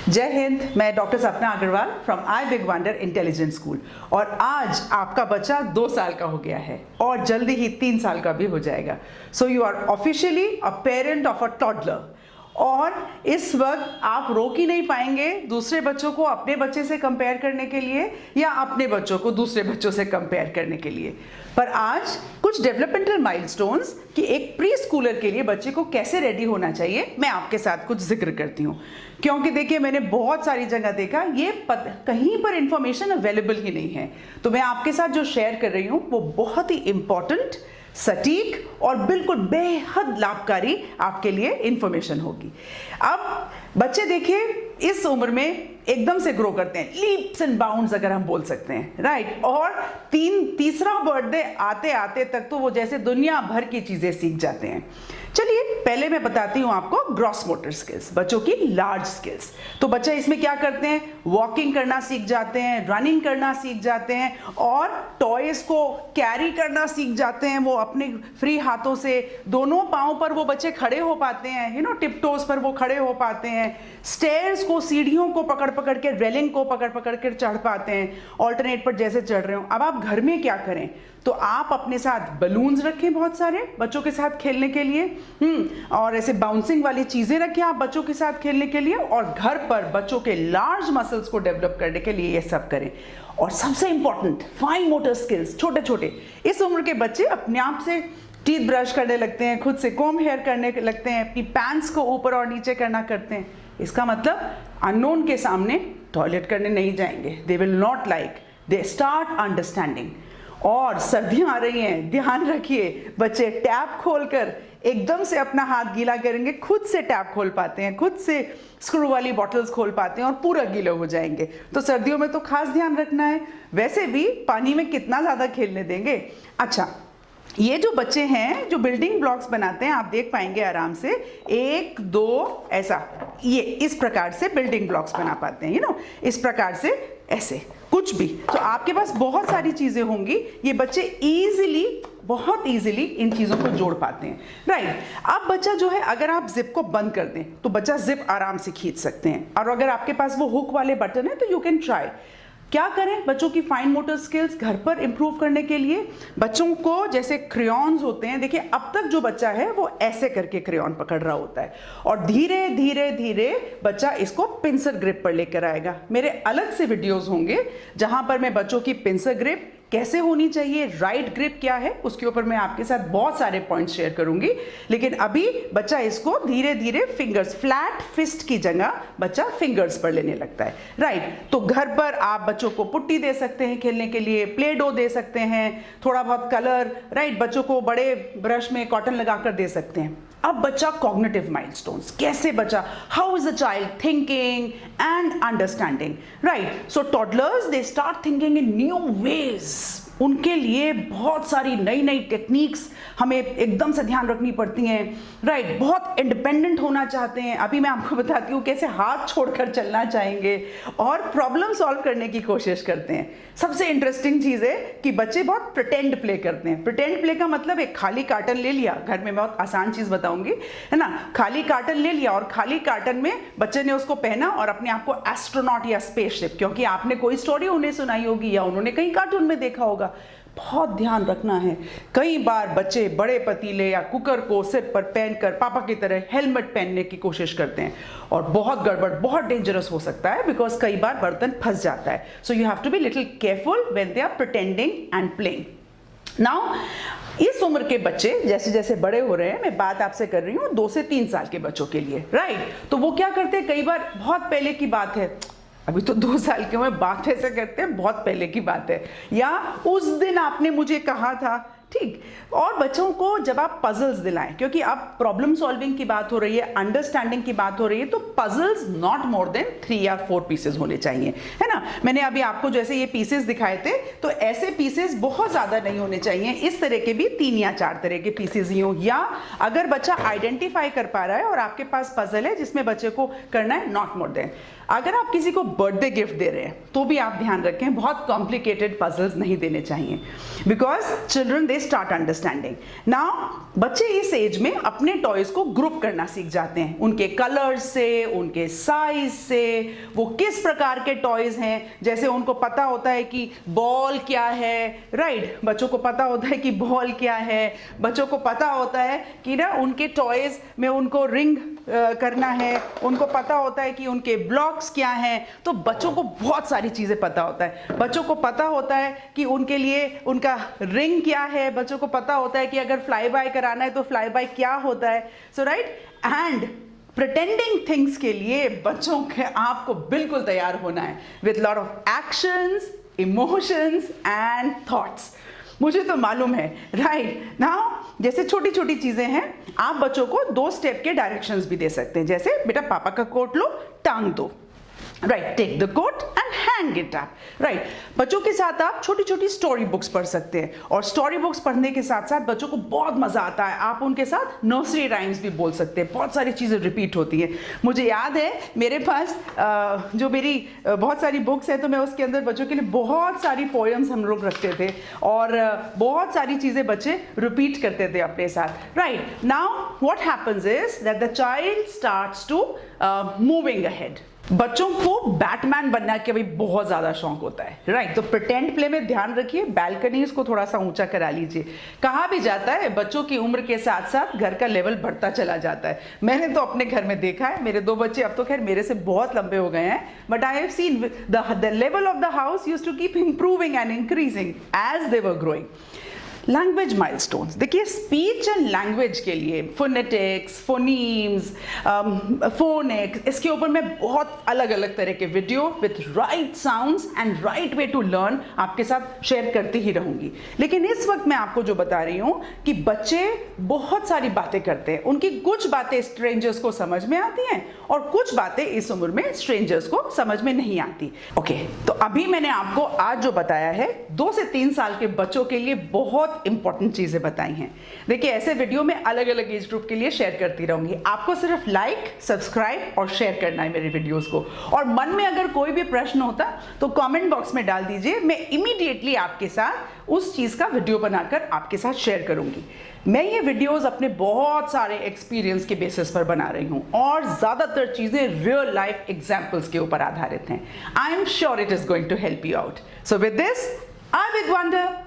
जय हिंद। मैं doctor Sapna Agarwal from I big wonder intelligent school और आज आपका बच्चा 2 साल का हो गया है और जल्दी ही 3 साल का भी हो जाएगा। So you are officially a parent of a toddler और इस वक्त आप रोक ही नहीं पाएंगे दूसरे बच्चों को अपने बच्चे से कंपेयर करने के लिए या अपने बच्चों को दूसरे बच्चों से कंपेयर करने के लिए। पर आज कुछ डेवलपमेंटल माइलस्टोन्स कि एक प्री स्कूलर के लिए बच्चे को कैसे रेडी होना चाहिए मैं आपके साथ कुछ जिक्र करती हूँ, क्योंकि देखिए मैंने बहुत सारी जगह देखा ये कहीं पर इंफॉर्मेशन अवेलेबल ही नहीं है। तो मैं आपके साथ जो शेयर कर रही हूँ वो बहुत ही इंपॉर्टेंट, सटीक और बिल्कुल बेहद लाभकारी आपके लिए इंफॉर्मेशन होगी। अब बच्चे देखिए इस उम्र में एकदम से ग्रो करते हैं, लीप्स एंड बाउंड्स अगर हम बोल सकते हैं, राइट। और तीसरा बर्थडे आते आते तक तो वो जैसे दुनिया भर की चीजें सीख जाते हैं। चलिए पहले मैं बताती हूँ आपको ग्रॉस मोटर स्किल्स, बच्चों की लार्ज स्किल्स। तो बच्चे इसमें क्या करते हैं, वॉकिंग करना सीख जाते हैं, रनिंग करना सीख जाते हैं और टॉयज को कैरी करना सीख जाते हैं। वो अपने फ्री हाथों से दोनों पाँव पर वो बच्चे खड़े हो पाते हैं, टिपटोज पर वो खड़े हो पाते हैं, स्टेयर्स को, सीढ़ियों को पकड़ पकड़ के, रेलिंग को पकड़ पकड़ कर चढ़ पाते हैं, ऑल्टरनेट पर जैसे चढ़ रहे हो। अब आप घर में क्या करें, तो आप अपने साथ बलून्स रखें बहुत सारे बच्चों के साथ खेलने के लिए, और ऐसे बाउंसिंग वाली चीजें रखें आप बच्चों के साथ खेलने के लिए, और घर पर बच्चों के लार्ज मसल्स को डेवलप करने के लिए ये सब करें। और सबसे इंपॉर्टेंट फाइन मोटर स्किल्स, छोटे छोटे इस उम्र के बच्चे अपने आप से टीथ ब्रश करने लगते हैं, खुद से कॉम्ब हेयर करने लगते हैं, अपनी पैंट्स को ऊपर और नीचे करना करते हैं। इसका मतलब अननोन के सामने टॉयलेट करने नहीं जाएंगे, they will not like, they start understanding. और सर्दियां आ रही हैं, ध्यान रखिए बच्चे टैप खोलकर एकदम से अपना हाथ गीला करेंगे, खुद से टैप खोल पाते हैं, खुद से स्क्रू वाली बॉटल्स खोल पाते हैं और पूरा गीले हो जाएंगे। तो सर्दियों में तो खास ध्यान रखना है। वैसे भी पानी में कितना ज़्यादा खेलने देंगे। अच्छा, ये जो बच्चे हैं जो बिल्डिंग ब्लॉक्स बनाते हैं, आप देख पाएंगे आराम से 1 2 ऐसा, ये इस प्रकार से बिल्डिंग ब्लॉक्स बना पाते हैं, इस प्रकार से ऐसे कुछ भी। तो आपके पास बहुत सारी चीजें होंगी, ये बच्चे इजीली, बहुत इजीली इन चीजों को जोड़ पाते हैं, राइट। अब बच्चा जो है, अगर आप जिप को बंद कर दें तो बच्चा जिप आराम से खींच सकते हैं, और अगर आपके पास वो हुक वाले बटन है तो यू कैन ट्राई। क्या करें बच्चों की फाइन मोटर स्किल्स घर पर इंप्रूव करने के लिए? बच्चों को जैसे क्रेयॉन्स होते हैं, देखिए अब तक जो बच्चा है वो ऐसे करके क्रेयॉन पकड़ रहा होता है और धीरे धीरे धीरे बच्चा इसको पिंसर ग्रिप पर लेकर आएगा। मेरे अलग से वीडियोस होंगे जहां पर मैं बच्चों की पिंसर ग्रिप कैसे होनी चाहिए, राइट ग्रिप क्या है, उसके ऊपर मैं आपके साथ बहुत सारे पॉइंट्स शेयर करूंगी। लेकिन अभी बच्चा इसको धीरे धीरे फिंगर्स, फ्लैट फिस्ट की जगह बच्चा फिंगर्स पर लेने लगता है, राइट। तो घर पर आप बच्चों को पुट्टी दे सकते हैं खेलने के लिए, प्ले डो दे सकते हैं, थोड़ा बहुत कलर, राइट, बच्चों को बड़े ब्रश में कॉटन लगाकर दे सकते हैं। अब बच्चा कॉग्निटिव माइलस्टोन्स, कैसे बच्चा, how is the child thinking and understanding, right. So toddlers they start thinking in new ways. उनके लिए बहुत सारी नई नई टेक्निक्स हमें एकदम से ध्यान रखनी पड़ती हैं, राइट। बहुत इंडिपेंडेंट होना चाहते हैं। अभी मैं आपको बताती हूँ कैसे हाथ छोड़कर चलना चाहेंगे और प्रॉब्लम सॉल्व करने की कोशिश करते हैं। सबसे इंटरेस्टिंग चीज़ है कि बच्चे बहुत प्रिटेंड प्ले करते हैं। प्रिटेंड प्ले का मतलब एक खाली कार्टन ले लिया, घर में बहुत आसान चीज़ बताऊंगी, है ना। खाली कार्टन ले लिया और खाली कार्टन में बच्चे ने उसको पहना और अपने आप को एस्ट्रोनॉट या स्पेसशिप, क्योंकि आपने कोई स्टोरी उन्हें सुनाई होगी या उन्होंने कहीं कार्टून में देखा होगा। बहुत ध्यान रखना है। कई बार बच्चे बड़े पतीले या कुकर को सिर पर पहनकर पापा की तरह हेलमेट पहनने की कोशिश करते हैं और बहुत गड़बड़, बहुत डेंजरस हो सकता है, बिकॉज कई बार बर्तन फंस जाता है। So you have to be little careful when they are pretending and playing. Now इस उम्र के बच्चे जैसे जैसे बड़े हो रहे हैं, मैं बात आपसे कर रही हूँ 2 से 3 साल के बच्चों के लिए, राइट। तो वो क्या करते हैं, कई बार बहुत पहले की बात है, अभी तो 2 साल के में बात ऐसे करते हैं, बहुत पहले की बात है, या उस दिन आपने मुझे कहा था, ठीक। और बच्चों को जब आप पजल्स दिलाएं, क्योंकि अब प्रॉब्लम सॉल्विंग की बात हो रही है, अंडरस्टैंडिंग की बात हो रही है, तो पजल्स नॉट मोर देन 3 या 4 पीसेस होने चाहिए, है ना। मैंने अभी आपको जैसे ये पीसेस दिखाए थे, तो ऐसे पीसेस बहुत ज्यादा नहीं होने चाहिए, इस तरह के भी 3 या 4 तरह के पीसेस ही हो। या अगर बच्चा आइडेंटिफाई कर पा रहा है और आपके पास पजल है जिसमें बच्चे को करना है, नॉट मोर देन। अगर आप किसी को बर्थडे गिफ्ट दे रहे हैं तो भी आप ध्यान रखें, बहुत कॉम्प्लिकेटेड पजल्स नहीं देने चाहिए, because children they start understanding. Now बच्चे इस एज में अपने टॉयज को ग्रुप करना सीख जाते हैं, उनके कलर्स से, उनके साइज से, वो किस प्रकार के टॉयज हैं। जैसे उनको पता होता है कि बॉल क्या है, राइट, बच्चों को पता होता है कि बॉल क्या है, बच्चों को पता होता है कि ना उनके टॉयज में उनको रिंग करना है, उनको पता होता है कि उनके ब्लॉक्स क्या हैं। तो बच्चों को बहुत सारी चीज़ें पता होता है। बच्चों को पता होता है कि उनके लिए उनका रिंग क्या है, बच्चों को पता होता है कि अगर फ्लाई बाय कराना है तो फ्लाई बाय क्या होता है। सो राइट, एंड प्रिटेंडिंग थिंग्स के लिए बच्चों के आपको बिल्कुल तैयार होना है with lot of actions, emotions and thoughts. मुझे तो मालूम है, राइट। नाउ जैसे छोटी छोटी चीजें हैं, आप बच्चों को 2 स्टेप के डायरेक्शंस भी दे सकते हैं। जैसे बेटा पापा का कोट लो, टांग दो, right, take the coat and hang it up, right. बच्चों के साथ आप छोटी छोटी स्टोरी बुक्स पढ़ सकते हैं, और स्टोरी बुक्स पढ़ने के साथ साथ बच्चों को बहुत मजा आता है। आप उनके साथ नर्सरी राइम्स भी बोल सकते हैं, बहुत सारी चीजें रिपीट होती हैं। मुझे याद है मेरे पास जो मेरी बहुत सारी बुक्स है, तो मैं उसके अंदर बच्चों के लिए बहुत सारी पोएम्स हम लोग रखते थे, और बहुत सारी चीजें बच्चे रिपीट करते थे अपने साथ, right. Now what happens is that the child starts to moving ahead. बच्चों को बैटमैन बनने का भी बहुत ज्यादा शौक होता है, राइट। तो प्रिटेंड प्ले में ध्यान रखिए, बैल्कनीज को थोड़ा सा ऊंचा करा लीजिए। कहा भी जाता है बच्चों की उम्र के साथ साथ घर का लेवल बढ़ता चला जाता है। मैंने तो अपने घर में देखा है, मेरे 2 बच्चे अब तो खैर मेरे से बहुत लंबे हो गए हैं, but I have seen the level of the house used to keep improving and increasing as they were growing. Language milestones, देखिए स्पीच एंड लैंग्वेज के लिए फोनेटिक्स, फोनीम्स, फोनिक्स, इसके ऊपर मैं बहुत अलग अलग तरह के video with right sounds and right way to learn आपके साथ शेयर करती ही रहूंगी। लेकिन इस वक्त मैं आपको जो बता रही हूँ कि बच्चे बहुत सारी बातें करते हैं, उनकी कुछ बातें स्ट्रेंजर्स को समझ में आती हैं और कुछ बातें इस उम्र में स्ट्रेंजर्स को समझ में नहीं आती। ओके, तो अभी मैंने आपको आज जो बताया है 2 से 3 साल के बच्चों के लिए बहुत इंपॉर्टेंट चीजें बताई हैं। देखिए ऐसे वीडियो मैं अलग अलग एज ग्रुप के लिए शेयर करती रहूंगी। आपको सिर्फ लाइक, सब्सक्राइब और शेयर करना है मेरे वीडियोस को, और मन में अगर कोई भी प्रश्न होता तो कमेंट बॉक्स में डाल दीजिए, मैं इमीडिएटली आपके साथ उस चीज का वीडियो बनाकर आपके साथ शेयर करूंगी। मैं ये वीडियोस अपने बहुत सारे एक्सपीरियंस के बेसिस पर बना रही हूं, और ज्यादातर चीजें रियल लाइफ एग्जांपल्स के ऊपर आधारित हैं। I am sure it is going to help you out. So with this I with wonder